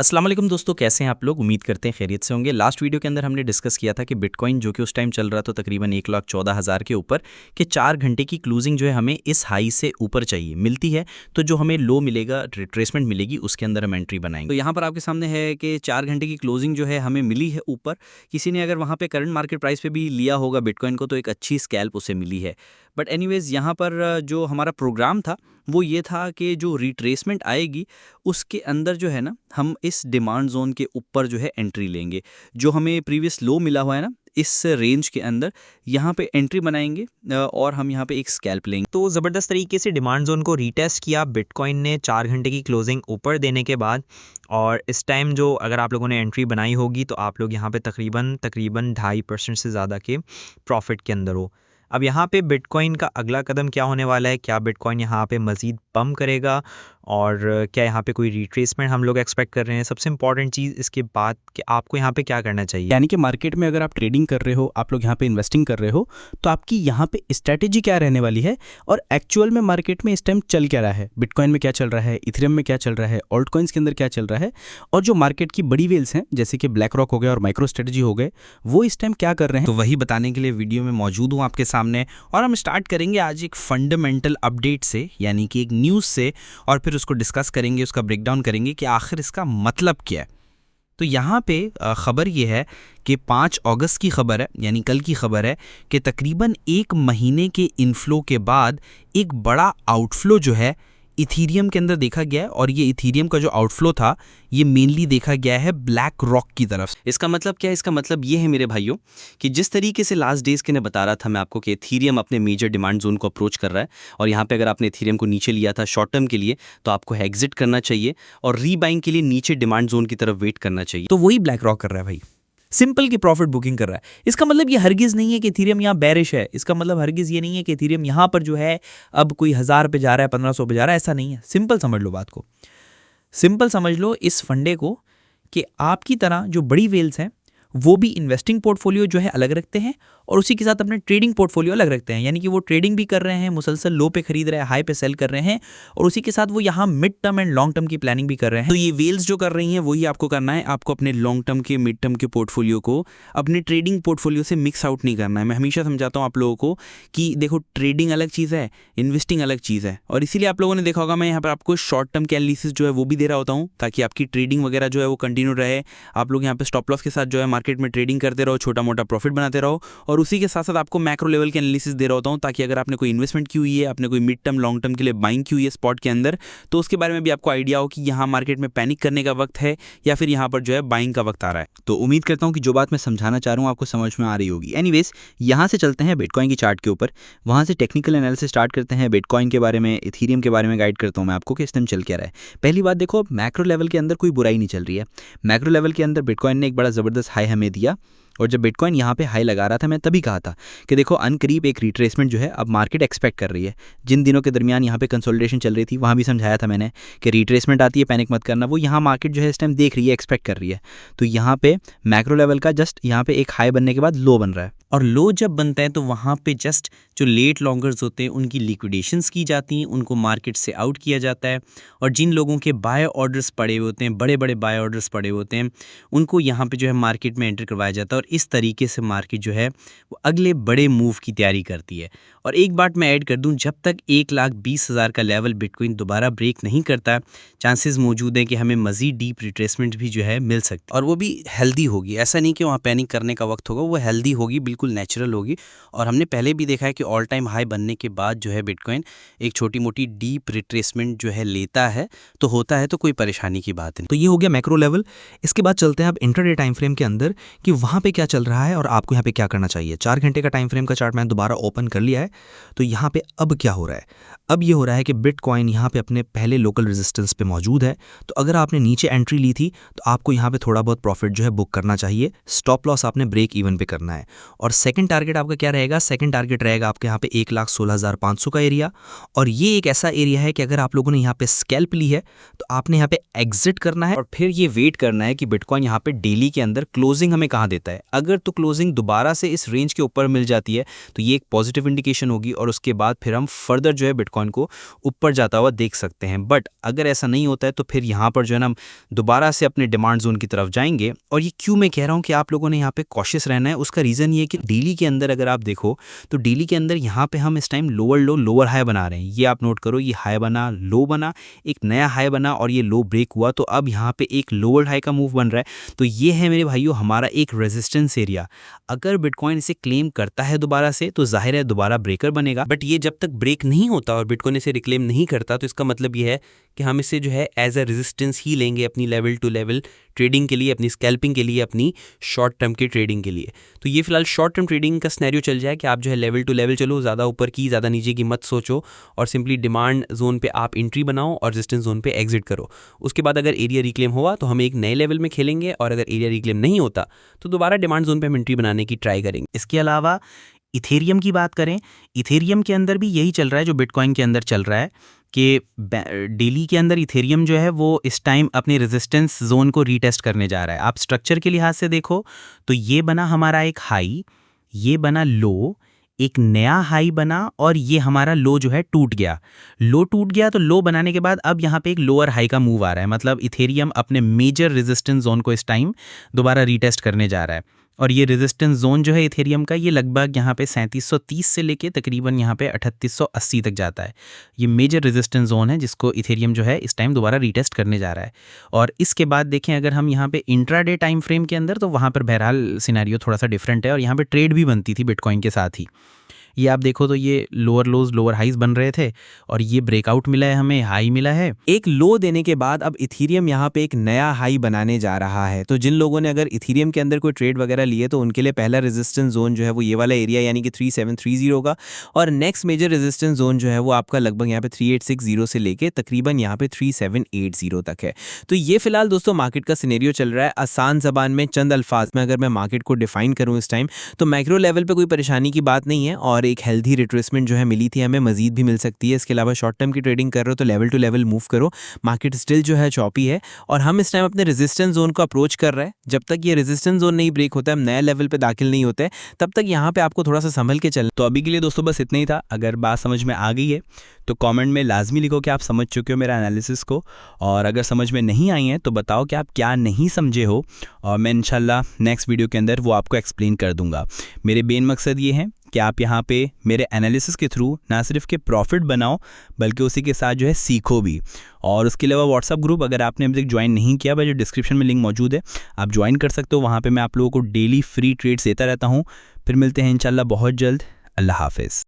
अस्सलाम वालेकुम दोस्तों, कैसे हैं आप लोग। उम्मीद करते हैं खैरियत से होंगे। लास्ट वीडियो के अंदर हमने डिस्कस किया था कि बिटकॉइन जो कि उस टाइम चल रहा था तकरीबन 1,14,000 के ऊपर, कि 4 घंटे की क्लोजिंग जो है हमें इस हाई से ऊपर चाहिए। मिलती है तो जो हमें लो मिलेगा, रिट्रेसमेंट मिलेगी, उसके अंदर हम एंट्री बनाएंगे। तो यहाँ पर आपके सामने है कि 4 घंटे की क्लोजिंग जो है हमें मिली है ऊपर। किसी ने अगर वहाँ पर करंट मार्केट प्राइस पर भी लिया होगा बिटकॉइन को तो एक अच्छी स्कैल्प उसे मिली है। बट एनीवेज यहाँ पर जो हमारा प्रोग्राम था वो ये था कि जो रिट्रेसमेंट आएगी उसके अंदर जो है ना हम इस डिमांड जोन के ऊपर जो है एंट्री लेंगे। जो हमें प्रीवियस लो मिला हुआ है ना इस रेंज के अंदर, यहाँ पे एंट्री बनाएंगे और हम यहाँ पे एक स्कैल्प लेंगे। तो ज़बरदस्त तरीके से डिमांड जोन को रीटेस्ट किया बिटकॉइन ने 4 घंटे की क्लोजिंग ऊपर देने के बाद। और इस टाइम जो अगर आप लोगों ने एंट्री बनाई होगी तो आप लोग यहाँ पे तकरीबन 2.5% से ज़्यादा के प्रॉफिट के अंदर हो। अब यहाँ पे बिटकॉइन का अगला कदम क्या होने वाला है, क्या बिटकॉइन यहाँ पे मज़ीद पम्प करेगा और क्या यहाँ पे कोई रिट्रेसमेंट हम लोग एक्सपेक्ट कर रहे हैं। सबसे इंपॉर्टेंट चीज़ इसके बाद कि आपको यहाँ पे क्या करना चाहिए। यानी कि मार्केट में अगर आप ट्रेडिंग कर रहे हो, आप लोग यहाँ पे इन्वेस्टिंग कर रहे हो, तो आपकी यहाँ पे स्ट्रैटेजी क्या रहने वाली है और एक्चुअल में मार्केट में इस टाइम चल क्या रहा है, बिटकॉइन में क्या चल रहा है, इथेरियम में क्या चल रहा है, ऑल्ट कॉइन्स के अंदर क्या चल रहा है, और जो मार्केट की बड़ी वेल्स हैं जैसे कि ब्लैक रॉक हो गया और माइक्रो स्ट्रेटजी हो गए, वो इस टाइम क्या कर रहे हैं। तो वही बताने के लिए वीडियो में मौजूद हूँ आपके सामने। और हम स्टार्ट करेंगे आज एक फंडामेंटल अपडेट से, यानी कि एक न्यूज़ से, और फिर उसको डिस्कस करेंगे, उसका ब्रेकडाउन करेंगे कि आखिर इसका मतलब क्या है। तो यहाँ पे ख़बर ये है कि 5 अगस्त की ख़बर है, यानी कल की ख़बर है कि तकरीबन 1 महीने के इनफ्लो के बाद एक बड़ा आउटफ्लो जो है इथीरियम के अंदर देखा गया है। और ये इथीरियम का जो आउटफ्लो था ये मेनली देखा गया है ब्लैक रॉक की तरफ। इसका मतलब क्या है? इसका मतलब ये है मेरे भाइयों कि जिस तरीके से लास्ट डेज के ने बता रहा था मैं आपको कि इथीरियम अपने मेजर डिमांड जोन को अप्रोच कर रहा है, और यहाँ पे अगर आपने इथीरियम को नीचे लिया था शॉर्ट टर्म के लिए तो आपको एग्जिट करना चाहिए और रीबाइंग के लिए नीचे डिमांड जोन की तरफ वेट करना चाहिए। तो वही ब्लैक रॉक कर रहा है भाई, सिंपल की प्रॉफिट बुकिंग कर रहा है। इसका मतलब ये हरगिज़ नहीं है कि इथीरियम यहाँ बेरिश है। इसका मतलब हरगिज़ ये नहीं है कि इथीरियम यहाँ पर जो है अब कोई 1000 पे जा रहा है, 1500 पे जा रहा है, ऐसा नहीं है। सिंपल समझ लो बात को, सिंपल समझ लो इस फंडे को कि आपकी तरह जो बड़ी वेल्स हैं वो भी इन्वेस्टिंग पोर्टफोलियो जो है अलग रखते हैं और उसी के साथ अपने ट्रेडिंग पोर्टफोलियो अलग रखते हैं। यानी कि वो ट्रेडिंग भी कर रहे हैं, मुसलसल लो पे खरीद रहे हैं, हाई पे सेल कर रहे हैं, और उसी के साथ वो यहाँ mid term and long term की प्लानिंग भी कर रहे हैं। तो ये वेल्स जो कर रही हैं वही आपको करना है। आपको अपने लॉन्ग टर्म के, मिड टर्म के पोर्टफोलियो को अपने ट्रेडिंग पोर्टफोलियो से मिक्स आउट नहीं करना है। मैं हमेशा समझाता हूँ आप लोगों को कि देखो, ट्रेडिंग अलग चीज़ है, इन्वेस्टिंग अलग चीज़ है। और इसीलिए आप लोगों ने देखा होगा मैं यहाँ पर आपको शॉर्ट टर्म के एनालिसिस जो है वो भी दे रहा होता हूँ ताकि आपकी ट्रेडिंग वगैरह जो है वो कंटिन्यू रहे। आप लोग यहाँ पे स्टॉप लॉस के साथ जो है मार्केट में ट्रेडिंग करते रहो, छोटा मोटा प्रॉफिट बनाते रहो, और उसी के साथ साथ आपको मैक्रो लेवल के एनालिसिस दे रहा होता हूँ ताकि अगर आपने कोई इन्वेस्टमेंट की हुई है, आपने कोई मिड टर्म लॉन्ग टर्म के लिए बाइंग की हुई है स्पॉट के अंदर, तो उसके बारे में भी आपको आइडिया हो कि यहाँ मार्केट में पैनिक करने का वक्त है या फिर यहाँ पर जो है बाइंग का वक्त आ रहा है। तो उम्मीद करता हूँ कि जो बात मैं समझाना चाह रहा हूँ आपको समझ में आ रही होगी। एनीवेज, यहाँ से चलते हैं बिटकॉइन की चार्ट के ऊपर, वहाँ से टेक्निकल एनालिसिस स्टार्ट करते हैं। बिटकॉइन के बारे में, इथीरियम के बारे में गाइड करता हूँ मैं आपको कि इस टाइम चल क्या रहा है। पहली बात देखो, मैक्रो लेवल के अंदर कोई बुराई नहीं चल रही है। मैक्रो लेवल के अंदर बिटकॉइन ने एक बड़ा ज़बरदस्त हाई हमें दिया, और जब बिटकॉइन यहाँ पे हाई लगा रहा था मैं तभी कहा था कि देखो अनकरीब एक रिट्रेसमेंट जो है अब मार्केट एक्सपेक्ट कर रही है। जिन दिनों के दरमियान यहाँ पे कंसोलिडेशन चल रही थी वहाँ भी समझाया था मैंने कि रिट्रेसमेंट आती है, पैनिक मत करना। वो यहाँ मार्केट जो है इस टाइम देख रही है, एक्सपेक्ट कर रही है। तो यहाँ पे मैक्रो लेवल का जस्ट यहाँ पे एक हाई बनने के बाद लो बन रहा है, और लो जब बनता है तो वहाँ पे जस्ट जो लेट लॉन्गर्स होते हैं उनकी लिक्विडेशंस की जाती हैं, उनको मार्केट से आउट किया जाता है, और जिन लोगों के बाय ऑर्डर्स पड़े होते हैं, बड़े बड़े बाय ऑर्डर्स पड़े होते हैं, उनको यहाँ पे जो है मार्केट में एंटर करवाया जाता है, और इस तरीके से मार्केट जो है वो अगले बड़े मूव की तैयारी करती है। और एक बात मैं ऐड कर दूं, जब तक 1,20,000 का लेवल बिटकॉइन दोबारा ब्रेक नहीं करता, चांसेस मौजूद हैं कि हमें मज़ीद डीप रिट्रेसमेंट भी जो है मिल सकती है, और वो भी हेल्दी होगी। ऐसा नहीं कि वहाँ पैनिक करने का वक्त होगा, वो हेल्दी होगी, बिल्कुल नेचुरल होगी। और हमने पहले भी देखा है कि ऑल टाइम हाई बनने के बाद जो है बिटकॉइन एक छोटी मोटी डीप रिट्रेसमेंट जो है लेता है, तो होता है, तो कोई परेशानी की बात नहीं। तो ये हो गया मैक्रो लेवल। इसके बाद चलते हैं अब इंट्राडे टाइम फ्रेम के अंदर कि वहाँ पे क्या चल रहा है और आपको यहाँ पे क्या करना चाहिए। 4 घंटे का टाइम फ्रेम का चार्ट मैंने दोबारा ओपन कर लिया है। तो यहाँ पे अब क्या हो रहा है, अब ये हो रहा है कि बिटकॉइन यहाँ पे अपने पहले लोकल रेजिस्टेंस पे मौजूद है। तो अगर आपने नीचे एंट्री ली थी तो आपको यहाँ पे थोड़ा बहुत प्रॉफिट जो है बुक करना चाहिए। स्टॉप लॉस आपने ब्रेक इवन पे करना है। और सेकंड टारगेट आपका क्या रहेगा? सेकंड टारगेट रहेगा आपके यहाँ पे 1,16,500 का एरिया। और ये एक ऐसा एरिया है कि अगर आप लोगों ने यहाँ पे स्कैल्प ली है तो आपने यहाँ पे एग्जिट करना है, और फिर ये वेट करना है कि बिटकॉइन यहाँ पे डेली के अंदर क्लोजिंग हमें कहाँ देता है। है। अगर तो क्लोजिंग दोबारा से इस रेंज के ऊपर मिल जाती है तो ये एक पॉजिटिव इंडिकेशन होगी और उसके बाद फिर हम फर्दर जो है बिटकॉइन को ऊपर जाता हुआ देख सकते हैं। बट अगर ऐसा नहीं होता है तो फिर यहाँ पर जो है ना हम दोबारा से अपने डिमांड जोन की तरफ जाएंगे। और ये क्यों मैं कह रहा हूँ कि आप लोगों ने यहाँ पे कॉशियस रहना है, उसका रीज़न ये है कि डेली के अंदर अगर आप देखो तो डेली के अंदर यहाँ पे हम इस टाइम लोअर लो लोअर हाई बना रहे हैं। ये आप नोट करो, ये हाई बना, लो बना, एक नया हाई बना और ये लो ब्रेक हुआ, तो अब यहाँ पे एक लोअर हाई का मूव बन रहा है। तो ये है मेरे भाइयों हमारा एक रेजिस्टेंस एरिया। अगर बिटकॉइन इसे क्लेम करता है दोबारा से तो जाहिर है दोबारा ब्रेकर बनेगा। बट ये जब तक ब्रेक नहीं होता और बिटकॉइन इसे रिक्लेम नहीं करता तो इसका मतलब ये है कि हम इसे जो है एज अ रेजिस्टेंस ही लेंगे अपनी लेवल टू लेवल ट्रेडिंग के लिए, अपनी स्कैल्पिंग के लिए, अपनी शॉर्ट टर्म की ट्रेडिंग के लिए। तो ये फिलहाल शॉर्ट टर्म ट्रेडिंग का सिनेरियो चल जाए कि आप जो है लेवल टू लेवल चलो, ज़्यादा ऊपर की ज़्यादा नीचे की मत सोचो और सिंपली डिमांड जोन पे आप एंट्री बनाओ और रेजिस्टेंस जोन पे एग्जिट करो। उसके बाद अगर एरिया रिक्लेम हुआ तो हम एक नए लेवल में खेलेंगे और अगर एरिया रिक्लेम नहीं होता तो दोबारा डिमांड जोन पे हम एंट्री बनाने की ट्राई करेंगे। इसके अलावा इथेरियम की बात करें, इथेरियम के अंदर भी यही चल रहा है जो बिटकॉइन के अंदर चल रहा है कि डेली के अंदर इथेरियम जो है वो इस टाइम अपने रेजिस्टेंस जोन को रीटेस्ट करने जा रहा है। आप स्ट्रक्चर के लिहाज से देखो तो ये बना हमारा एक हाई, ये बना लो, एक नया हाई बना और ये हमारा लो जो है टूट गया। लो टूट गया तो लो बनाने के बाद अब यहाँ पे एक लोअर हाई का मूव आ रहा है, मतलब इथेरियम अपने मेजर रेजिस्टेंस जोन को इस टाइम दोबारा रीटेस्ट करने जा रहा है। और ये रेजिस्टेंस जोन जो है इथेरियम का ये लगभग यहाँ पे 3730 से लेके तकरीबन यहाँ पे 3880 तक जाता है। ये मेजर रेजिस्टेंस जोन है जिसको इथेरियम जो है इस टाइम दोबारा रीटेस्ट करने जा रहा है। और इसके बाद देखें अगर हम यहाँ पे इंट्राडे टाइम फ्रेम के अंदर तो वहाँ पर बहरहाल सिनेरियो थोड़ा सा डिफरेंट है और यहाँ पे ट्रेड भी बनती थी बिटकॉइन के साथ ही। ये आप देखो तो ये लोअर लोज लोअर हाइज बन रहे थे और ये ब्रेकआउट मिला है, हमें हाई मिला है। एक लो देने के बाद अब इथेरियम यहाँ पे एक नया हाई बनाने जा रहा है। तो जिन लोगों ने अगर इथेरियम के अंदर कोई ट्रेड वगैरह लिए तो उनके लिए पहला रेजिस्टेंस जोन जो है वो ये वाला एरिया यानी कि 3730 का, और नेक्स्ट मेजर रेजिस्टेंस जोन जो है वो आपका लगभग यहाँ पे 3860 से लेके तकरीबन यहाँ पे 3780 तक है। तो ये फिलहाल दोस्तों मार्केट का सिनेरियो चल रहा है। आसान जबान में चंद अल्फाज में अगर मैं मार्केट को डिफाइन करूँ इस टाइम तो मैक्रो लेवल पर कोई परेशानी की बात नहीं है और एक हेल्दी रिट्रेसमेंट जो है मिली थी, हमें मजीद भी मिल सकती है। इसके अलावा शॉर्ट टर्म की ट्रेडिंग कर रहे हो तो लेवल टू लेवल मूव करो। मार्केट स्टिल जो है चॉपी है और हम इस टाइम अपने रेजिस्टेंस जोन को अप्रोच कर रहे हैं। जब तक ये रेजिस्टेंस जोन नहीं ब्रेक होता है, हम नए लेवल पे दाखिल नहीं होते, तब तक यहाँ पे आपको थोड़ा सा संभल के चलना। तो अभी के लिए दोस्तों बस इतना ही था। अगर बात समझ में आ गई है तो कमेंट में लाजमी लिखो कि आप समझ चुके हो मेरा एनालिसिस को, और अगर समझ में नहीं आई है तो बताओ कि आप क्या नहीं समझे हो और मैं इंशाल्लाह नेक्स्ट वीडियो के अंदर वो आपको एक्सप्लेन कर दूंगा। मेरे मेन मकसद ये है कि आप यहाँ पे मेरे एनालिसिस के थ्रू ना सिर्फ के प्रॉफिट बनाओ बल्कि उसी के साथ जो है सीखो भी। और उसके अलावा व्हाट्सअप ग्रुप अगर आपने अभी तक ज्वाइन नहीं किया, भाई जो डिस्क्रिप्शन में लिंक मौजूद है आप ज्वाइन कर सकते हो। वहाँ पे मैं आप लोगों को डेली फ्री ट्रेड्स देता रहता हूँ। फिर मिलते हैं इंशाल्लाह बहुत जल्द। अल्लाह हाफिज़।